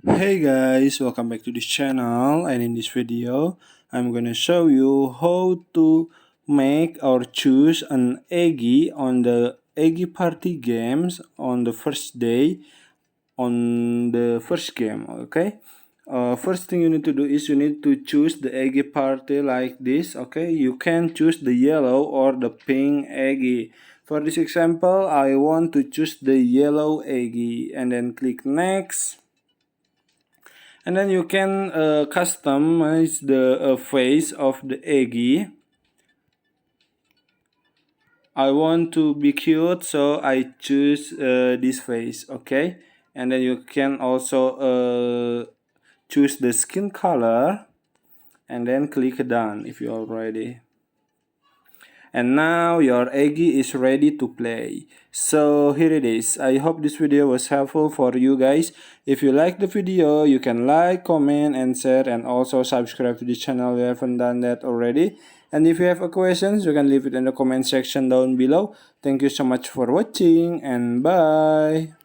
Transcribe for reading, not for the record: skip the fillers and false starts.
Hey guys, welcome back to this channel, and in this video I'm gonna show you how to make or choose an Eggy on the Eggy party games on the first day on the first game. Okay, first thing you need to do is you need to choose the Eggy party like this. Okay, you can choose the yellow or the pink Eggy. For this example, I want to choose the yellow Eggy and then click next. And then you can customize the face of the Eggy. I want to be cute, so I choose this face. Okay, and then you can also choose the skin color and then click done if you are ready. And now your Eggy is ready to play. So here it is. I hope this video was helpful for you guys. If you like the video, you can like, comment, and share, and also subscribe to the channel if you haven't done that already. And if you have a questions, you can leave it in the comment section down below. Thank you so much for watching, and bye.